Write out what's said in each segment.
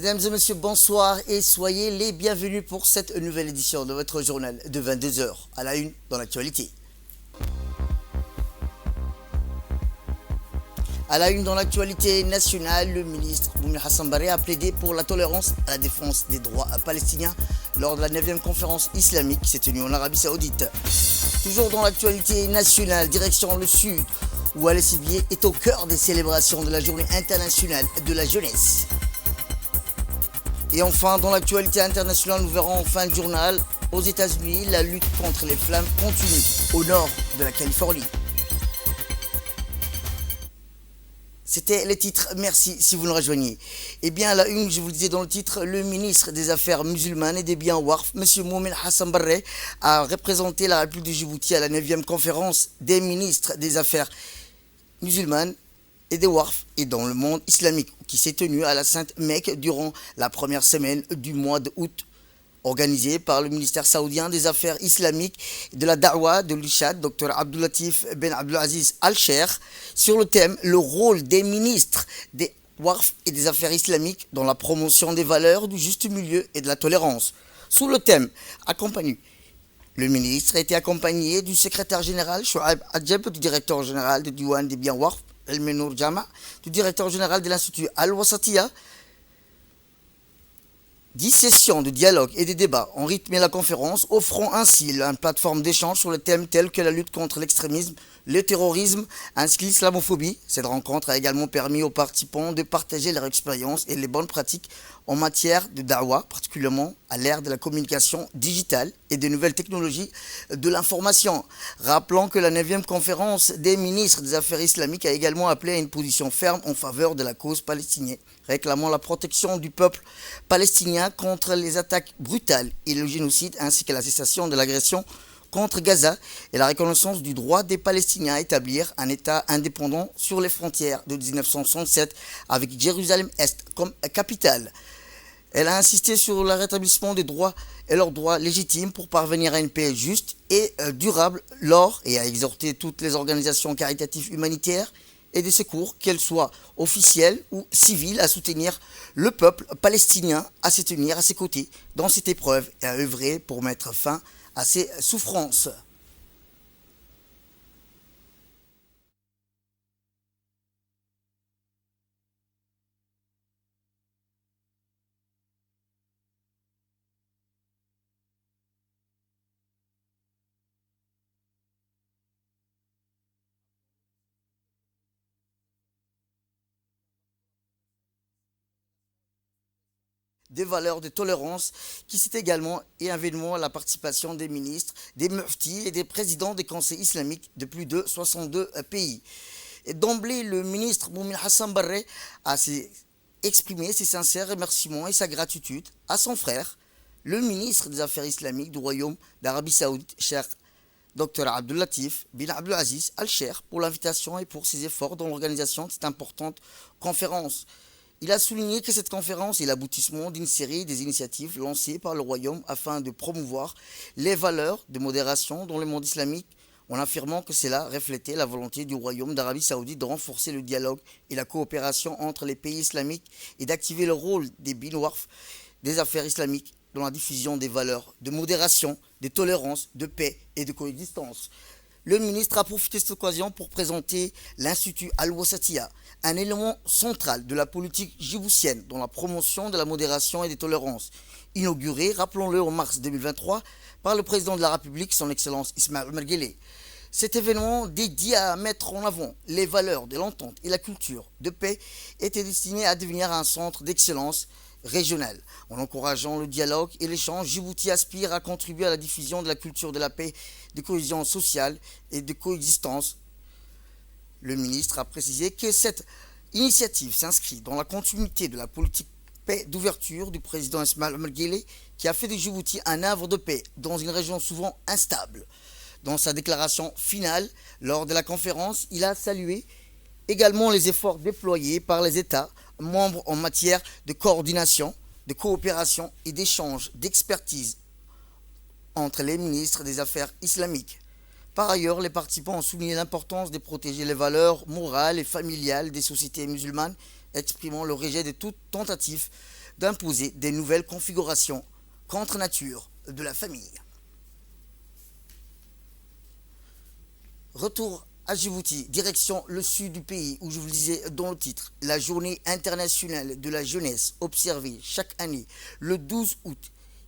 Mesdames et messieurs, bonsoir et soyez les bienvenus pour cette nouvelle édition de votre journal de 22 heures à la une dans l'actualité. À la une dans l'actualité nationale, le ministre Moumine Hassan Barre a plaidé pour la tolérance à la défense des droits palestiniens lors de la 9e conférence islamique qui s'est tenue en Arabie Saoudite. Toujours dans l'actualité nationale, direction le sud, où Alès Sibié est au cœur des célébrations de la journée internationale de la jeunesse. Et enfin, dans l'actualité internationale, nous verrons en fin de journal, aux États-Unis, la lutte contre les flammes continue au nord de la Californie. C'était les titres, merci si vous nous rejoignez. Eh bien, à la une, je vous le disais dans le titre, le ministre des Affaires musulmanes et des biens Waqf, M. Moumine Hassan Barre, a représenté la République de Djibouti à la 9e conférence des ministres des Affaires musulmanes et des Waqf et dans le monde islamique, qui s'est tenue à la Sainte Mecque durant la première semaine du mois d'août, organisée par le ministère saoudien des Affaires islamiques et de la Da'wa de l'Ishad, Dr Abdulatif Ben Abdulaziz Al-Sheikh, sur le thème « Le rôle des ministres des Waqf et des Affaires islamiques dans la promotion des valeurs du juste milieu et de la tolérance ». Sous le thème accompagné, le ministre a été accompagné du secrétaire général Chouaib Adjeb, du directeur général de Diwan des biens Waqf, El-Menour Jama, du directeur général de l'Institut Al-Wasatiya. 10 sessions de dialogue et de débats ont rythmé la conférence, offrant ainsi une plateforme d'échange sur les thèmes tels que la lutte contre l'extrémisme, le terrorisme ainsi que l'islamophobie. Cette rencontre a également permis aux participants de partager leur expérience et les bonnes pratiques en matière de da'wa, particulièrement à l'ère de la communication digitale et des nouvelles technologies de l'information. Rappelons que la 9e conférence des ministres des Affaires islamiques a également appelé à une position ferme en faveur de la cause palestinienne, réclamant la protection du peuple palestinien contre les attaques brutales et le génocide, ainsi que la cessation de l'agression contre Gaza et la reconnaissance du droit des Palestiniens à établir un État indépendant sur les frontières de 1967 avec Jérusalem-Est comme capitale. Elle a insisté sur le rétablissement des droits et leurs droits légitimes pour parvenir à une paix juste et durable et a exhorté toutes les organisations caritatives humanitaires et des secours, qu'elles soient officielles ou civiles, à soutenir le peuple palestinien, à se tenir à ses côtés dans cette épreuve et à œuvrer pour mettre fin à ses souffrances. Des valeurs de tolérance qui cite également et événement la participation des ministres, des muftis et des présidents des conseils islamiques de plus de 62 pays. Et d'emblée, le ministre Moumine Hassan Barre a exprimé ses sincères remerciements et sa gratitude à son frère, le ministre des Affaires islamiques du Royaume d'Arabie Saoudite, Cheikh Dr Abdulatif Ben Abdulaziz Al-Sheikh, pour l'invitation et pour ses efforts dans l'organisation de cette importante conférence. Il a souligné que cette conférence est l'aboutissement d'une série des initiatives lancées par le Royaume afin de promouvoir les valeurs de modération dans le monde islamique, en affirmant que cela reflétait la volonté du Royaume d'Arabie Saoudite de renforcer le dialogue et la coopération entre les pays islamiques et d'activer le rôle des bin Waqf des affaires islamiques dans la diffusion des valeurs de modération, de tolérance, de paix et de coexistence. Le ministre a profité de cette occasion pour présenter l'Institut Al-Wasatiya, un élément central de la politique djiboutienne dans la promotion de la modération et des tolérances, inauguré, rappelons-le, en mars 2023 par le président de la République, son Excellence Ismaël Omar Guelleh. Cet événement dédié à mettre en avant les valeurs de l'entente et la culture de paix était destiné à devenir un centre d'excellence régional. En encourageant le dialogue et l'échange, Djibouti aspire à contribuer à la diffusion de la culture de la paix, de cohésion sociale et de coexistence. Le ministre a précisé que cette initiative s'inscrit dans la continuité de la politique paix d'ouverture du président Ismaël Omar Guelleh, qui a fait de Djibouti un havre de paix dans une région souvent instable. Dans sa déclaration finale, lors de la conférence, il a salué également les efforts déployés par les États membres en matière de coordination, de coopération et d'échange d'expertise entre les ministres des Affaires islamiques. Par ailleurs, les participants ont souligné l'importance de protéger les valeurs morales et familiales des sociétés musulmanes, exprimant le rejet de toute tentative d'imposer des nouvelles configurations contre nature de la famille. Retour à Djibouti, direction le sud du pays où je vous le disais dans le titre, la journée internationale de la jeunesse observée chaque année le 12 août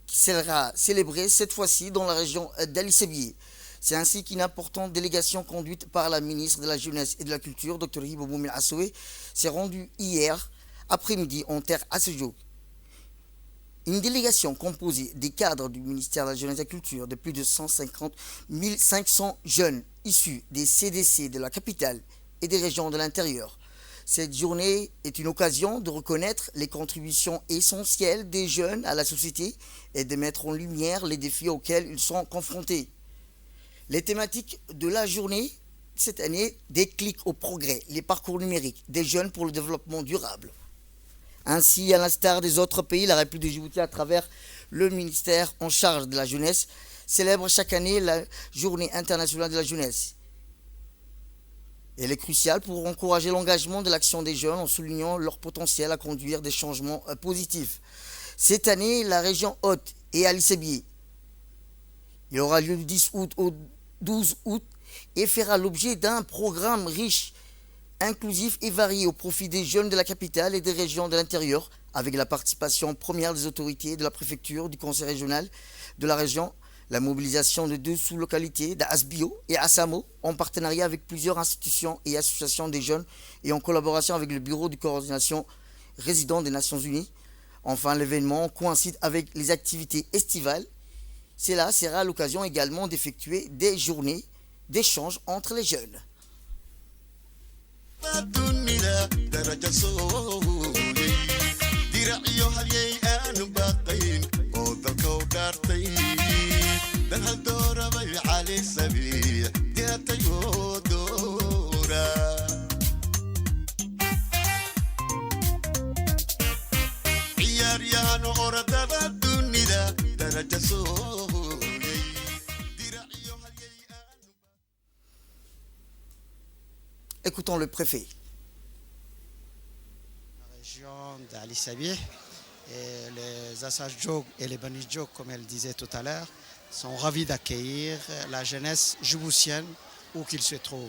qui sera célébrée cette fois-ci dans la région d'Ali Sébié. C'est ainsi qu'une importante délégation conduite par la ministre de la Jeunesse et de la Culture, Dr Hibo Boumil Assoué, s'est rendue hier après-midi en terre à Séjouk. Une délégation composée des cadres du ministère de la Jeunesse et de la Culture de plus de 150 500 jeunes issus des CDC de la capitale et des régions de l'intérieur. Cette journée est une occasion de reconnaître les contributions essentielles des jeunes à la société et de mettre en lumière les défis auxquels ils sont confrontés. Les thématiques de la journée cette année, déclic au progrès, les parcours numériques des jeunes pour le développement durable. Ainsi, à l'instar des autres pays, la République de Djibouti, à travers le ministère en charge de la jeunesse, célèbre chaque année la Journée internationale de la jeunesse. Elle est cruciale pour encourager l'engagement de l'action des jeunes en soulignant leur potentiel à conduire des changements positifs. Cette année, la région Haute et Ali Sébié, il aura lieu du 10 août au 12 août et fera l'objet d'un programme riche, inclusif et varié au profit des jeunes de la capitale et des régions de l'intérieur, avec la participation première des autorités de la préfecture, du conseil régional de la région, la mobilisation de 2 sous-localités, d'Asbio et Assamo, en partenariat avec plusieurs institutions et associations des jeunes et en collaboration avec le bureau de coordination résident des Nations Unies. Enfin, l'événement coïncide avec les activités estivales. Cela sera l'occasion également d'effectuer des journées d'échange entre les jeunes. Écoutons le préfet. La région d'Ali Sébié et les Assas Djog et les Bani Djog, comme elle disait tout à l'heure, sont ravis d'accueillir la jeunesse djiboutienne où qu'ils se trouvent.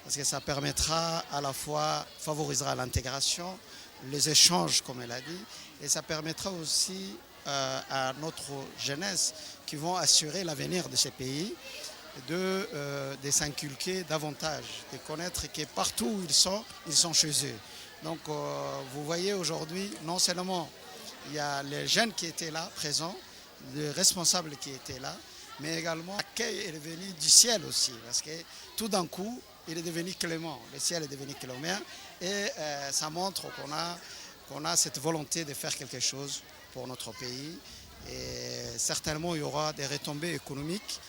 Parce que ça permettra à la fois, favorisera l'intégration, les échanges, comme elle a dit, et ça permettra aussi à notre jeunesse qui vont assurer l'avenir de ces pays de s'inculquer davantage, de connaître que partout où ils sont chez eux. Donc vous voyez aujourd'hui, non seulement il y a les jeunes qui étaient là, présents, les responsables qui étaient là, mais également l'accueil est venu du ciel aussi, parce que tout d'un coup, il est devenu clément, le ciel est devenu clément, et ça montre qu'on a cette volonté de faire quelque chose pour notre pays. Et certainement, il y aura des retombées économiques,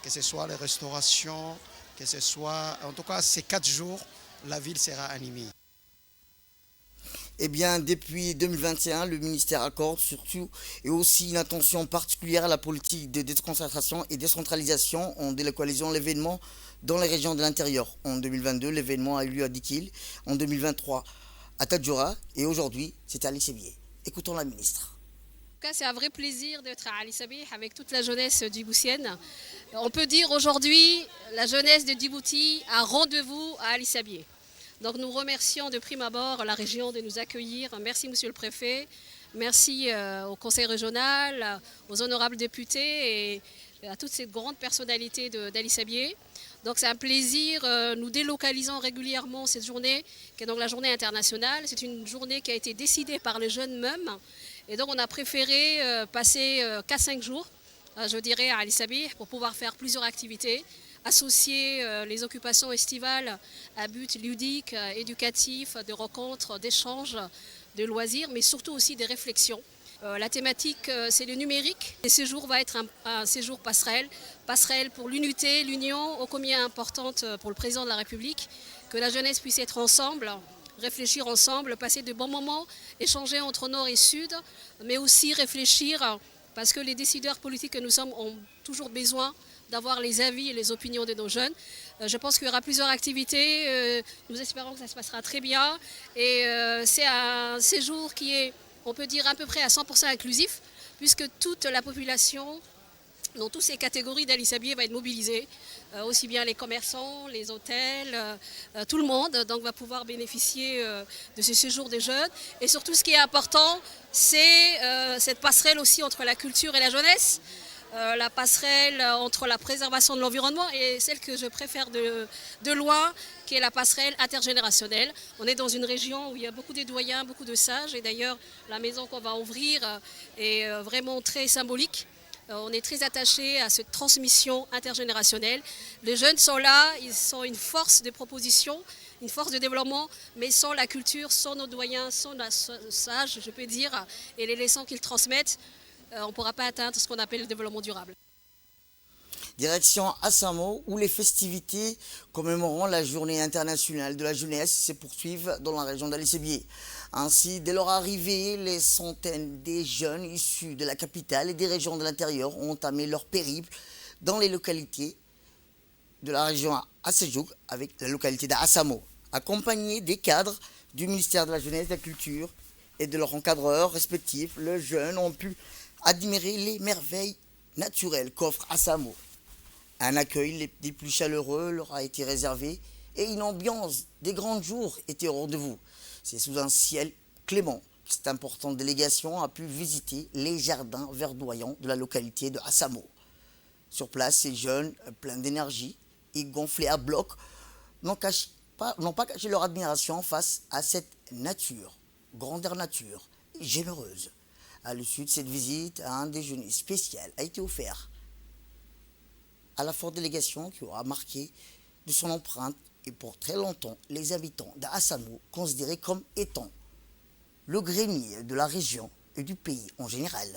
que ce soit les restaurations, que ce soit... En tout cas, ces 4 jours, la ville sera animée. Eh bien, depuis 2021, le ministère accorde surtout et aussi une attention particulière à la politique de déconcentration et décentralisation en délocalisant l'événement dans les régions de l'intérieur. En 2022, l'événement a eu lieu à Dikil, en 2023 à Tadjoura et aujourd'hui, c'est à Ali Sébié. Écoutons la ministre. C'est un vrai plaisir d'être à Ali Sébié avec toute la jeunesse djiboutienne. On peut dire aujourd'hui, la jeunesse de Djibouti a rendez-vous à Ali Sébié. Donc nous remercions de prime abord la région de nous accueillir. Merci monsieur le préfet, merci au conseil régional, aux honorables députés et à toutes ces grandes personnalités d'Ali Sébié. Donc c'est un plaisir, nous délocalisons régulièrement cette journée, qui est donc la journée internationale. C'est une journée qui a été décidée par les jeunes mêmes. Et donc on a préféré passer 4-5 jours, je dirais, à Ali Sébié pour pouvoir faire plusieurs activités, associer les occupations estivales à but ludique, éducatif, de rencontres, d'échanges, de loisirs, mais surtout aussi des réflexions. La thématique, c'est le numérique. Ce séjour va être un séjour passerelle pour l'unité, l'union, ô combien importante pour le président de la République, que la jeunesse puisse être ensemble, réfléchir ensemble, passer de bons moments, échanger entre nord et sud, mais aussi réfléchir, parce que les décideurs politiques que nous sommes ont toujours besoin d'avoir les avis et les opinions de nos jeunes. Je pense qu'il y aura plusieurs activités, nous espérons que ça se passera très bien. Et c'est un séjour qui est on peut dire à peu près à 100% inclusif, puisque toute la population, dans toutes ces catégories d'Ali Sabieh, va être mobilisée, aussi bien les commerçants, les hôtels, tout le monde, donc va pouvoir bénéficier de ce séjour des jeunes. Et surtout, ce qui est important, c'est cette passerelle aussi entre la culture et la jeunesse, la passerelle entre la préservation de l'environnement et celle que je préfère de loin, qui est la passerelle intergénérationnelle. On est dans une région où il y a beaucoup de doyens, beaucoup de sages, et d'ailleurs la maison qu'on va ouvrir est vraiment très symbolique. On est très attaché à cette transmission intergénérationnelle. Les jeunes sont là, ils sont une force de proposition, une force de développement, mais sans la culture, sans nos doyens, sans la sage, je peux dire, et les leçons qu'ils transmettent, on ne pourra pas atteindre ce qu'on appelle le développement durable. Direction Assamo, où les festivités commémorant la journée internationale de la jeunesse se poursuivent dans la région d'Ali Sabieh. Ainsi, dès leur arrivée, les centaines des jeunes issus de la capitale et des régions de l'intérieur ont entamé leur périple dans les localités de la région Assejouk avec la localité d'Assamo, accompagnés des cadres du ministère de la Jeunesse, de la Culture et de leurs encadreurs respectifs. Les jeunes ont pu admirer les merveilles naturelles qu'offre Assamo. Un accueil des plus chaleureux leur a été réservé et une ambiance des grands jours était au rendez-vous. C'est sous un ciel clément que cette importante délégation a pu visiter les jardins verdoyants de la localité de Assamo. Sur place, ces jeunes, pleins d'énergie et gonflés à bloc, n'ont pas caché leur admiration face à cette nature, grandeur nature, et généreuse. À l'issue de cette visite, un déjeuner spécial a été offert à la forte délégation qui aura marqué de son empreinte et pour très longtemps les habitants d'Assamo considérés comme étant le grenier de la région et du pays en général.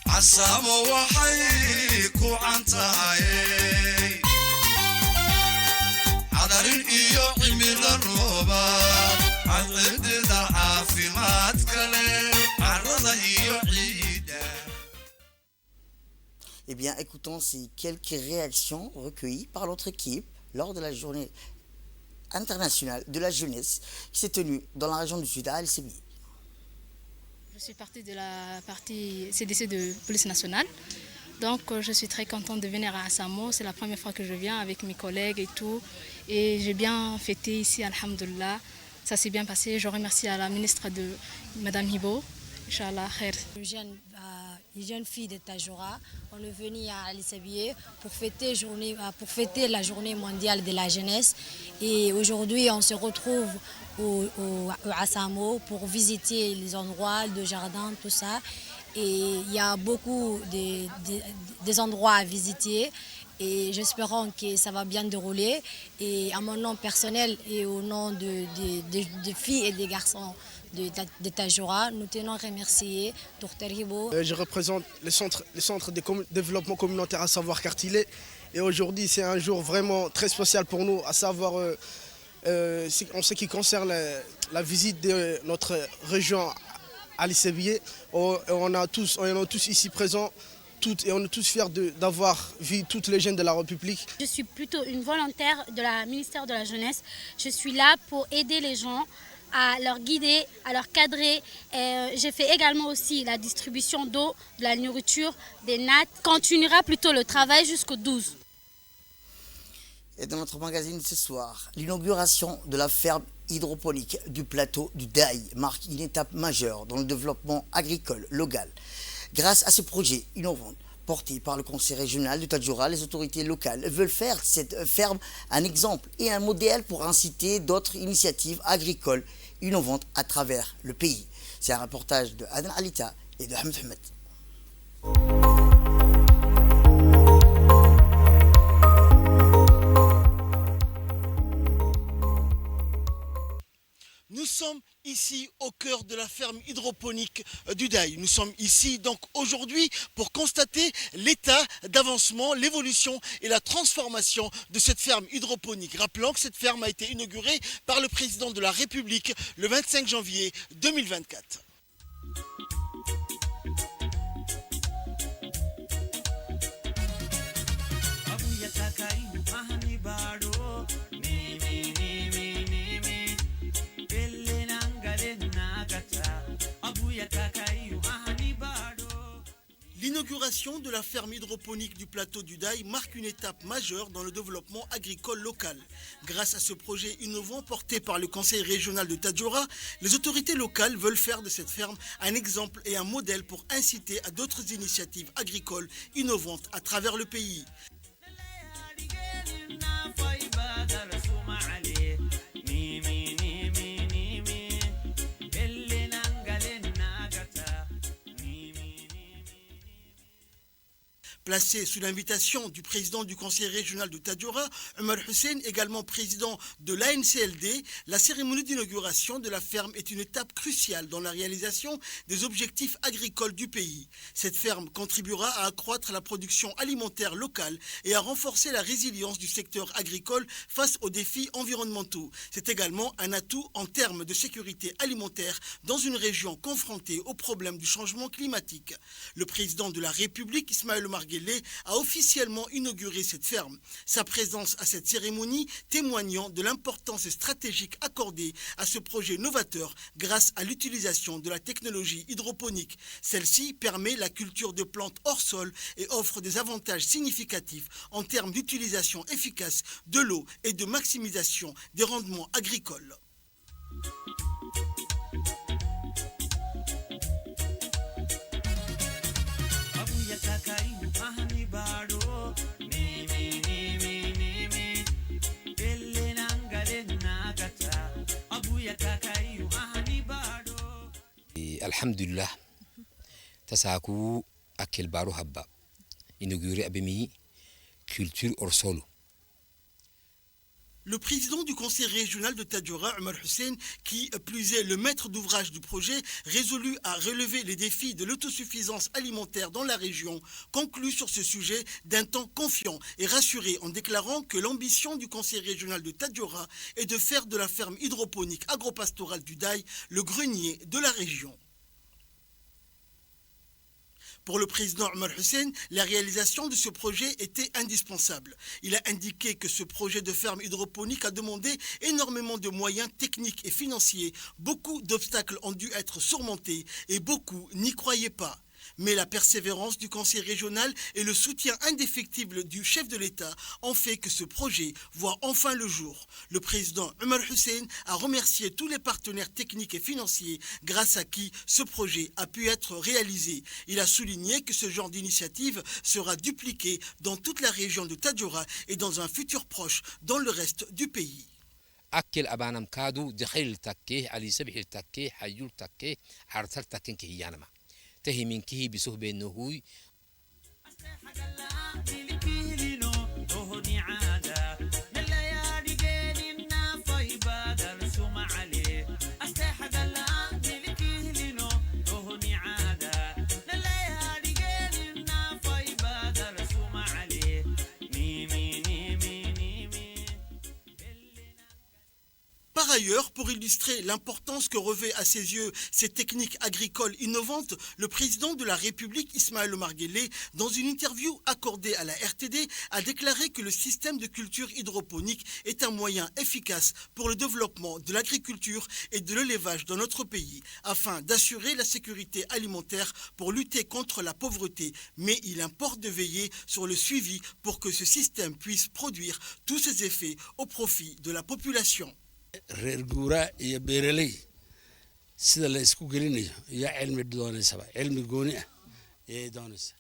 Assamo waxay ku cantahay cadarin iyo cimilo roobaad cadceedda caafimaad kale carrada iyo ciidda. Eh bien, écoutons ces quelques réactions recueillies par notre équipe lors de la journée internationale de la jeunesse qui s'est tenue dans la région du Sud à Ali Sabieh. Je suis partie de la partie CDC de police nationale. Donc je suis très contente de venir à Assamo. C'est la première fois que je viens avec mes collègues et tout. Et j'ai bien fêté ici, alhamdoulilah. Ça s'est bien passé. Je remercie à la ministre de Madame Hibo. Inch'Allah, khair. Une jeune fille de Tajoura, on est venu à Ali Sabieh pour fêter la journée mondiale de la jeunesse. Et aujourd'hui, on se retrouve au Assamo pour visiter les endroits, le jardin, tout ça. Et il y a beaucoup des endroits à visiter. Et j'espère que ça va bien dérouler. Et à mon nom personnel et au nom des filles et des garçons de Tajoura, nous tenons à remercier Dr Hibo. Je représente le centre de développement communautaire à savoir Cartilé. Et aujourd'hui, c'est un jour vraiment très spécial pour nous, à savoir en ce qui concerne la visite de notre région Ali Sabieh. On est tous ici présents. Et on est tous fiers d'avoir vu toutes les jeunes de la République. Je suis plutôt une volontaire de la ministère de la Jeunesse. Je suis là pour aider les gens, à leur guider, à leur cadrer. J'ai fait également aussi la distribution d'eau, de la nourriture, des nattes. Continuera plutôt le travail jusqu'au 12. Et dans notre magazine ce soir, l'inauguration de la ferme hydroponique du plateau du Daï marque une étape majeure dans le développement agricole local. Grâce à ce projet innovant porté par le conseil régional du Tadjoura, les autorités locales veulent faire de cette ferme un exemple et un modèle pour inciter d'autres initiatives agricoles innovantes à travers le pays. C'est un reportage de Adnan Alita et de Ahmed Ahmed. Nous sommes ici au cœur de la ferme hydroponique du Daï. Nous sommes ici donc aujourd'hui pour constater l'état d'avancement, l'évolution et la transformation de cette ferme hydroponique. Rappelons que cette ferme a été inaugurée par le président de la République le 25 janvier 2024. L'inauguration de la ferme hydroponique du plateau du Daï marque une étape majeure dans le développement agricole local. Grâce à ce projet innovant porté par le conseil régional de Tadjoura, les autorités locales veulent faire de cette ferme un exemple et un modèle pour inciter à d'autres initiatives agricoles innovantes à travers le pays. Placé sous l'invitation du président du conseil régional de Tadjoura, Omar Hussein, également président de l'ANCLD, la cérémonie d'inauguration de la ferme est une étape cruciale dans la réalisation des objectifs agricoles du pays. Cette ferme contribuera à accroître la production alimentaire locale et à renforcer la résilience du secteur agricole face aux défis environnementaux. C'est également un atout en termes de sécurité alimentaire dans une région confrontée aux problèmes du changement climatique. Le président de la République, Ismaël Omar Guelleh, a officiellement inauguré cette ferme. Sa présence à cette cérémonie témoignant de l'importance stratégique accordée à ce projet novateur grâce à l'utilisation de la technologie hydroponique. Celle-ci permet la culture de plantes hors sol et offre des avantages significatifs en termes d'utilisation efficace de l'eau et de maximisation des rendements agricoles. Alhamdulillah, tasaku akil baru habba, inauguré abemi culture hors sol. Le président du conseil régional de Tadjoura, Omar Hussein, qui plus est le maître d'ouvrage du projet, résolu à relever les défis de l'autosuffisance alimentaire dans la région, conclut sur ce sujet d'un ton confiant et rassuré en déclarant que l'ambition du conseil régional de Tadjoura est de faire de la ferme hydroponique agropastorale du Daï le grenier de la région. Pour le président Omar Hussein, la réalisation de ce projet était indispensable. Il a indiqué que ce projet de ferme hydroponique a demandé énormément de moyens techniques et financiers. Beaucoup d'obstacles ont dû être surmontés et beaucoup n'y croyaient pas. Mais la persévérance du conseil régional et le soutien indéfectible du chef de l'État ont fait que ce projet voit enfin le jour. Le président Omar Hussein a remercié tous les partenaires techniques et financiers grâce à qui ce projet a pu être réalisé. Il a souligné que ce genre d'initiative sera dupliqué dans toute la région de Tadjoura et dans un futur proche dans le reste du pays. Akil abanam kadu dikhil takke ali sabih takke hayul takke hartal takken kiyanama. تهي كيه بسهبة النهوي Par ailleurs, pour illustrer l'importance que revêt à ses yeux ces techniques agricoles innovantes, le président de la République, Ismaël Omar Guelleh, dans une interview accordée à la RTD, a déclaré que le système de culture hydroponique est un moyen efficace pour le développement de l'agriculture et de l'élevage dans notre pays, afin d'assurer la sécurité alimentaire pour lutter contre la pauvreté. Mais il importe de veiller sur le suivi pour que ce système puisse produire tous ses effets au profit de la population. reer guuraa iyo beeraley sida la isku gelinayo iyo cilmi doonaysaba cilmi gooni ah ee doonaysa.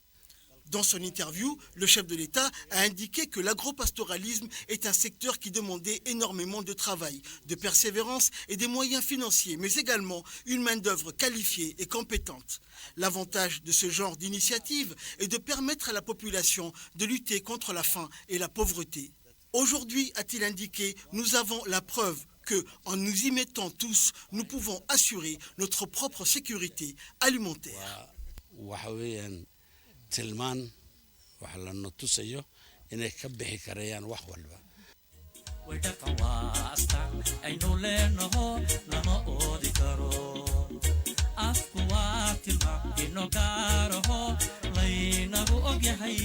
Dans son interview, le chef de l'État a indiqué que l'agropastoralisme est un secteur qui demandait énormément de travail, de persévérance et des moyens financiers, mais également une main-d'œuvre qualifiée et compétente. L'avantage de ce genre d'initiative est de permettre à la population de lutter contre la faim et la pauvreté. Aujourd'hui, a-t-il indiqué, nous avons la preuve que, en nous y mettant tous, nous pouvons assurer notre propre sécurité alimentaire. tilmaan waxa la natusayo inay ka bixi karayaan wax walba wadhaqan waa astaan aynu leenaho lama oodi karo afku waa tilmaan ino gaaraho laynagu ogyahay.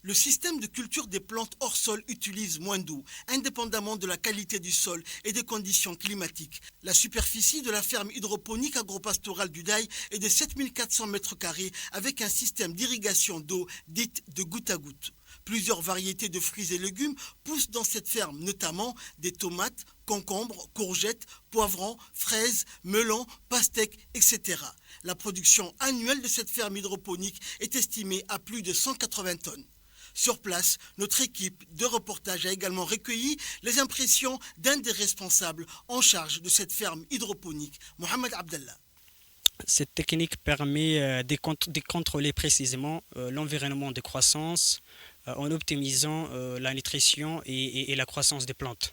Le système de culture des plantes hors sol utilise moins d'eau, indépendamment de la qualité du sol et des conditions climatiques. La superficie de la ferme hydroponique agropastorale du Daï est de 7400 m² avec un système d'irrigation d'eau dite de goutte à goutte. Plusieurs variétés de fruits et légumes poussent dans cette ferme, notamment des tomates, concombres, courgettes, poivrons, fraises, melons, pastèques, etc. La production annuelle de cette ferme hydroponique est estimée à plus de 180 tonnes. Sur place, notre équipe de reportage a également recueilli les impressions d'un des responsables en charge de cette ferme hydroponique, Mohamed Abdallah. Cette technique permet de contrôler précisément l'environnement de croissance en optimisant la nutrition et la croissance des plantes.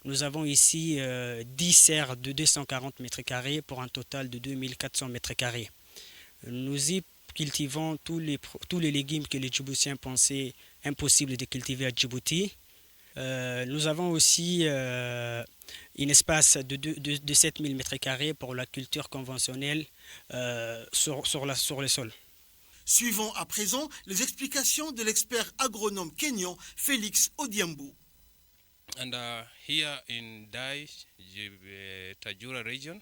Nous avons ici 10 serres de 240 m² pour un total de 2400 m². Nous y cultivons tous les légumes que les Djiboutiens pensaient impossible de cultiver à Djibouti. Nous avons aussi un espace de 7000 m² pour la culture conventionnelle sur le sol. Suivons à présent les explications de l'expert agronome kényan Félix Odiambo. And here in Dai, Tajura region,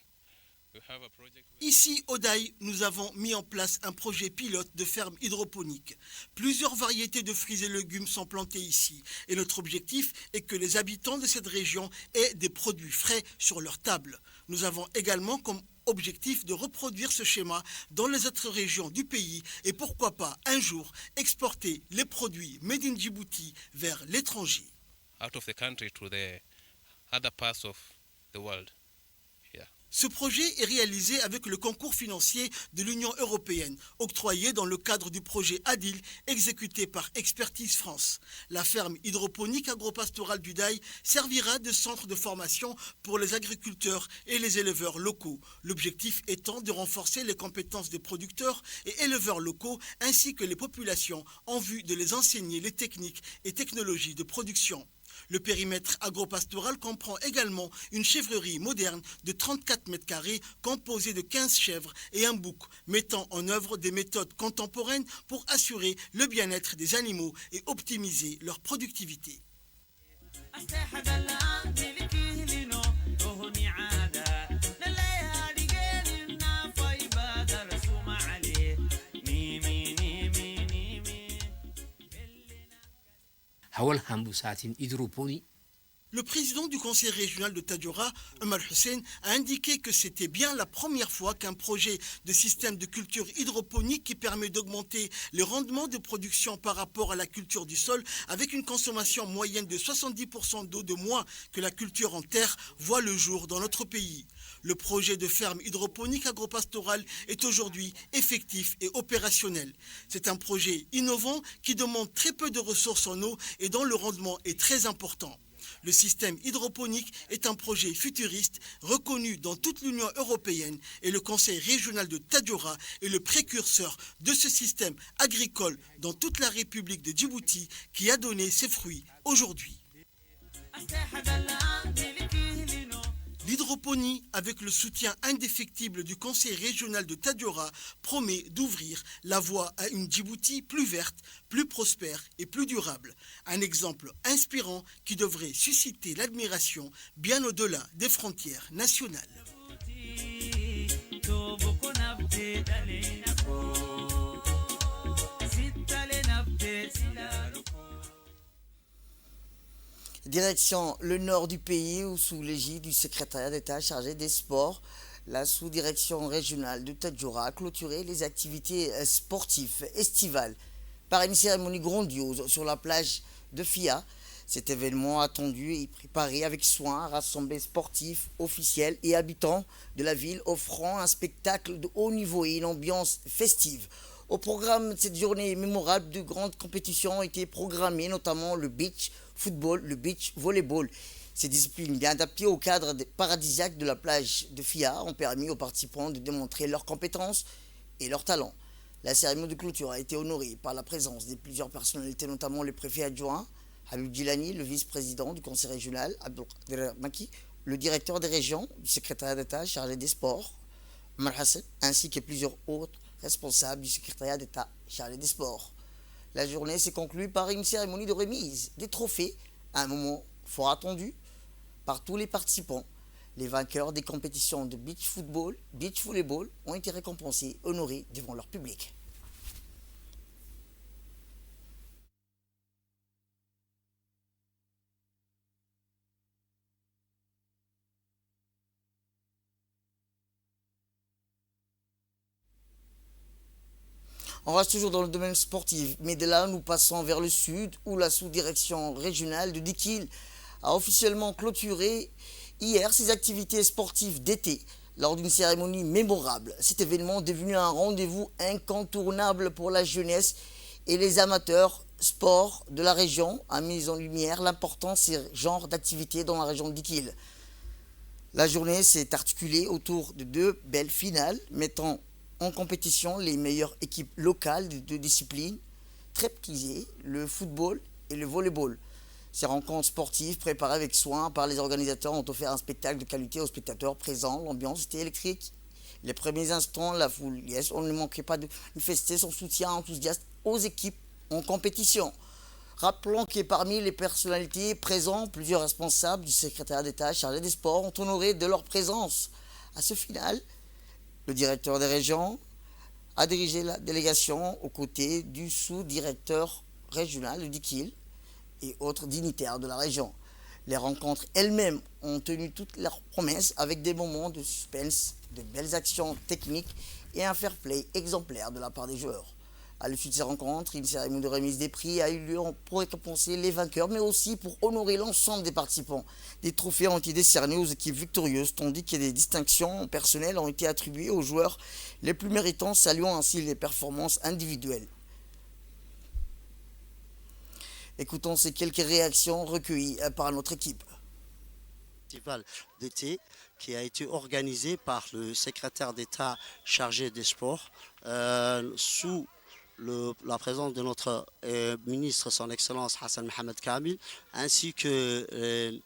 we have a project. Ici, au Daï, nous avons mis en place un projet pilote de ferme hydroponique. Plusieurs variétés de fruits et légumes sont plantées ici. Et notre objectif est que les habitants de cette région aient des produits frais sur leur table. Nous avons également comme objectif de reproduire ce schéma dans les autres régions du pays et pourquoi pas un jour exporter les produits made in Djibouti vers l'étranger. Out of the country to the other parts of the world. Ce projet est réalisé avec le concours financier de l'Union européenne, octroyé dans le cadre du projet ADIL exécuté par Expertise France. La ferme hydroponique agropastorale du Daï servira de centre de formation pour les agriculteurs et les éleveurs locaux. L'objectif étant de renforcer les compétences des producteurs et éleveurs locaux ainsi que les populations en vue de les enseigner les techniques et technologies de production. Le périmètre agropastoral comprend également une chèvrerie moderne de 34 m² composée de 15 chèvres et un bouc, mettant en œuvre des méthodes contemporaines pour assurer le bien-être des animaux et optimiser leur productivité. Le président du conseil régional de Tadjoura, Omar Hussein, a indiqué que c'était bien la première fois qu'un projet de système de culture hydroponique qui permet d'augmenter les rendements de production par rapport à la culture du sol avec une consommation moyenne de 70% d'eau de moins que la culture en terre voit le jour dans notre pays. Le projet de ferme hydroponique agropastorale est aujourd'hui effectif et opérationnel. C'est un projet innovant qui demande très peu de ressources en eau et dont le rendement est très important. Le système hydroponique est un projet futuriste reconnu dans toute l'Union européenne et le conseil régional de Tadjoura est le précurseur de ce système agricole dans toute la République de Djibouti qui a donné ses fruits aujourd'hui. L'hydroponie, avec le soutien indéfectible du conseil régional de Tadjoura, promet d'ouvrir la voie à une Djibouti plus verte, plus prospère et plus durable. Un exemple inspirant qui devrait susciter l'admiration bien au-delà des frontières nationales. Direction le nord du pays où sous l'égide du secrétariat d'État chargé des sports, la sous-direction régionale de Tadjoura a clôturé les activités sportives estivales par une cérémonie grandiose sur la plage de Fia. Cet événement attendu et préparé avec soin a rassemblé sportifs, officiels et habitants de la ville offrant un spectacle de haut niveau et une ambiance festive. Au programme de cette journée mémorable, de grandes compétitions ont été programmées, notamment le beach football, le beach volleyball. Ces disciplines bien adaptées au cadre paradisiaque de la plage de Fia ont permis aux participants de démontrer leurs compétences et leurs talents. La cérémonie de clôture a été honorée par la présence de plusieurs personnalités, notamment le préfet adjoint, Habib Djilani, le vice-président du conseil régional, Abdelkader Maki, le directeur des régions du secrétariat d'État chargé des sports, Omar Hassan, ainsi que plusieurs autres responsables du secrétariat d'État chargé des sports. La journée s'est conclue par une cérémonie de remise des trophées, un moment fort attendu par tous les participants. Les vainqueurs des compétitions de beach football, beach volleyball ont été récompensés, honorés devant leur public. On reste toujours dans le domaine sportif, mais de là nous passons vers le sud où la sous-direction régionale de Dikil a officiellement clôturé hier ses activités sportives d'été lors d'une cérémonie mémorable. Cet événement est devenu un rendez-vous incontournable pour la jeunesse et les amateurs sport de la région, a mis en lumière l'importance de ces genres d'activités dans la région de Dikil. La journée s'est articulée autour de deux belles finales mettant en compétition les meilleures équipes locales de deux disciplines très prisées, le football et le volleyball. Ces rencontres sportives préparées avec soin par les organisateurs ont offert un spectacle de qualité aux spectateurs présents. L'ambiance était électrique. Les premiers instants, la foule, on ne manquait pas de manifester son soutien enthousiaste aux équipes en compétition. Rappelons que parmi les personnalités présentes, plusieurs responsables du secrétaire d'État chargé des sports ont honoré de leur présence. À ce final, le directeur des régions a dirigé la délégation aux côtés du sous-directeur régional de Dikil et autres dignitaires de la région. Les rencontres elles-mêmes ont tenu toutes leurs promesses avec des moments de suspense, de belles actions techniques et un fair play exemplaire de la part des joueurs. À l'issue de ces rencontres, une cérémonie de remise des prix a eu lieu pour récompenser les vainqueurs, mais aussi pour honorer l'ensemble des participants. Des trophées ont été décernés aux équipes victorieuses, tandis que des distinctions personnelles ont été attribuées aux joueurs les plus méritants, saluant ainsi les performances individuelles. Écoutons ces quelques réactions recueillies par notre équipe. Festival d'été qui a été organisé par le secrétaire d'État chargé des sports sous la présence de notre ministre, son Excellence Hassan Mohamed Kamil, ainsi que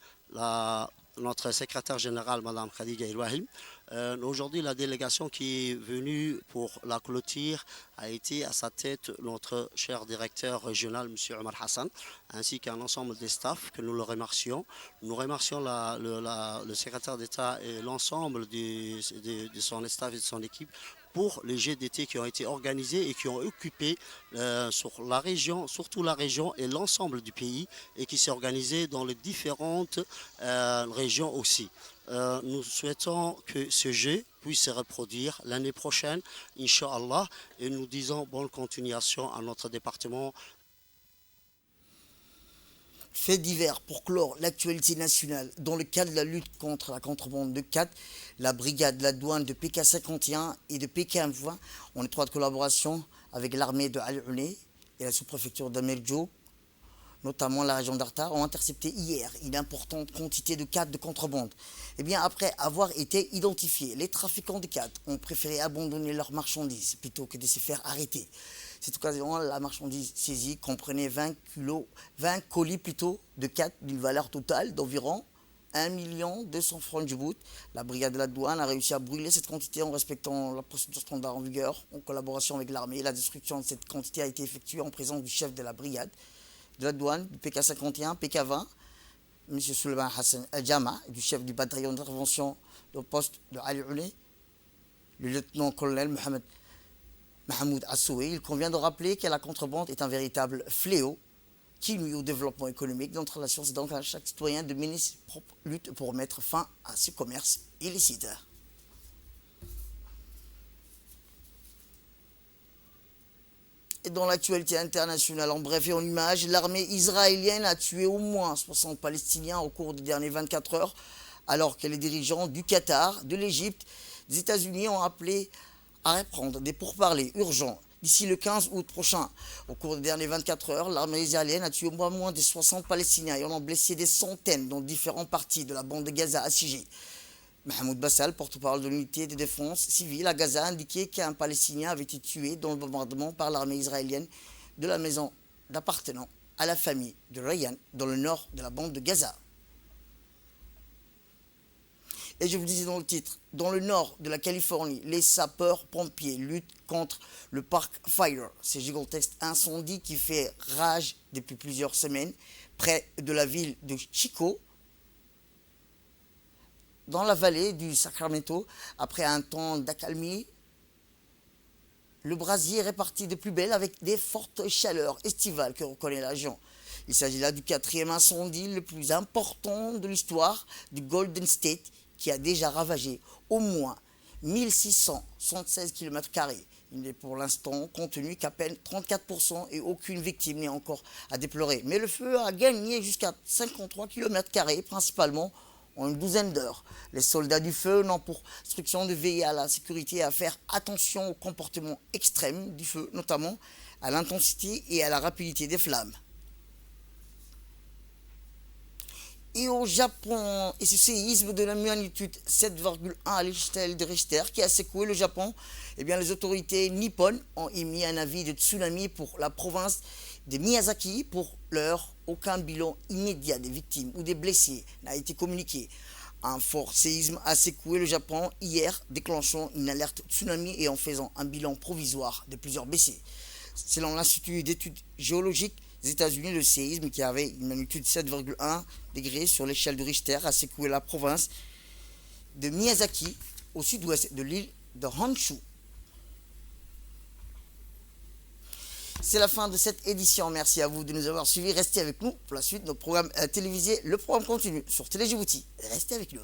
notre secrétaire général, Madame Khadija El-Wahim. Aujourd'hui, la délégation qui est venue pour la clôture a été à sa tête notre cher directeur régional, M. Omar Hassan, ainsi qu'un ensemble des staffs que nous le remercions. Nous remercions le secrétaire d'État et l'ensemble de son staff et de son équipe pour les jeux d'été qui ont été organisés et qui ont occupé sur la région, surtout la région et l'ensemble du pays, et qui s'est organisé dans les différentes régions aussi. Nous souhaitons que ce jeu puisse se reproduire l'année prochaine, Inch'Allah, et nous disons bonne continuation à notre département. Faits divers pour clore l'actualité nationale. Dans le cadre de la lutte contre la contrebande de 4, la brigade de la douane de PK51 et de PK20, en étroite collaboration avec l'armée de Al-Uné et la sous-préfecture d'Ameljo, notamment la région d'Arta, ont intercepté hier une importante quantité de 4 de contrebande. Eh bien, après avoir été identifiés, les trafiquants de 4 ont préféré abandonner leurs marchandises plutôt que de se faire arrêter. Cette occasion, la marchandise saisie comprenait 20 colis de 4 d'une valeur totale d'environ 1 200 000 francs Djibouti. La brigade de la douane a réussi à brûler cette quantité en respectant la procédure standard en vigueur, en collaboration avec l'armée. La destruction de cette quantité a été effectuée en présence du chef de la brigade de la douane, du PK51, PK20, M. Sulaiman Hassan Al-Jama, du chef du bataillon d'intervention de poste de Ali-Uné, le lieutenant-colonel Mahmoud Assoué. Il convient de rappeler que la contrebande est un véritable fléau qui nuit au développement économique de notre nation. C'est donc à chaque citoyen de mener ses propres luttes pour mettre fin à ce commerce illicite. Et dans l'actualité internationale, en bref et en images, l'armée israélienne a tué au moins 60 Palestiniens au cours des dernières 24 heures, alors que les dirigeants du Qatar, de l'Égypte, des États-Unis ont appelé à reprendre des pourparlers urgents d'ici le 15 août prochain. Au cours des dernières 24 heures, l'armée israélienne a tué au moins de 60 Palestiniens et en a blessé des centaines dans différentes parties de la bande de Gaza assiégée. Mahmoud Bassal, porte-parole de l'unité de défense civile à Gaza, a indiqué qu'un Palestinien avait été tué dans le bombardement par l'armée israélienne de la maison d'appartenant à la famille de Rayyan dans le nord de la bande de Gaza. Et je vous disais dans le titre, dans le nord de la Californie, les sapeurs-pompiers luttent contre le Park Fire, ce gigantesque incendie qui fait rage depuis plusieurs semaines près de la ville de Chico, dans la vallée du Sacramento. Après un temps d'accalmie, le brasier est reparti de plus belle avec des fortes chaleurs estivales que reconnaît la région. Il s'agit là du 4e incendie le plus important de l'histoire du Golden State, qui a déjà ravagé au moins 1676 km². Il n'est pour l'instant contenu qu'à peine 34% et aucune victime n'est encore à déplorer. Mais le feu a gagné jusqu'à 53 km², principalement en une douzaine d'heures. Les soldats du feu n'ont pour instruction de veiller à la sécurité et à faire attention au comportement extrême du feu, notamment à l'intensité et à la rapidité des flammes. Et au Japon, et ce séisme de la magnitude 7,1 à l'échelle de Richter qui a secoué le Japon, eh bien les autorités nippones ont émis un avis de tsunami pour la province de Miyazaki. Pour l'heure, aucun bilan immédiat des victimes ou des blessés n'a été communiqué. Un fort séisme a secoué le Japon hier, déclenchant une alerte tsunami et en faisant un bilan provisoire de plusieurs blessés. Selon l'Institut d'études géologiques des États-Unis, le séisme, qui avait une magnitude 7,1 degrés sur l'échelle de Richter, a secoué la province de Miyazaki au sud-ouest de l'île de Honshu. C'est la fin de cette édition. Merci à vous de nous avoir suivis. Restez avec nous pour la suite de notre programme télévisé. Le programme continue sur Télé Djibouti. Restez avec nous.